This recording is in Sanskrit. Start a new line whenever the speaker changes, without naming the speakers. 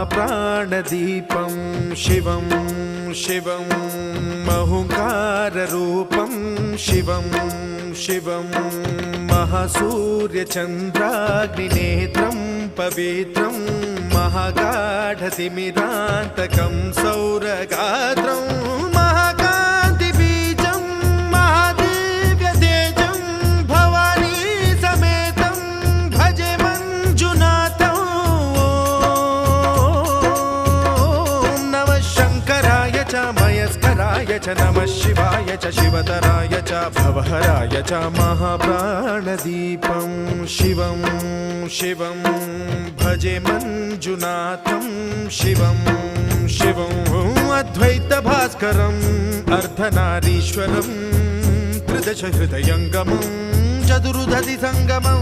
महाप्राणदीपं शिवं शिवं महुङ्काररूपं शिवं शिवं महासूर्यचन्द्राग्निनेत्रं पवित्रं महागाढतिमिरान्तकं सौरगात्रं महाकान्तिबीजं महादिव्यतेजं भवानी समेतं भजे मञ्जुनाथं। ॐ नमः शङ्कराय च मयस्कराय च नमः शिवाय च शिवतराय च भवहराय च महाप्राणदीपं शिवं शिवं भजे मञ्जुनाथं शिवं शिवं अद्वैतभास्करम् अर्धनारीश्वरं त्रिदश हृदयङ्गमं चतुर्दधि सङ्गमं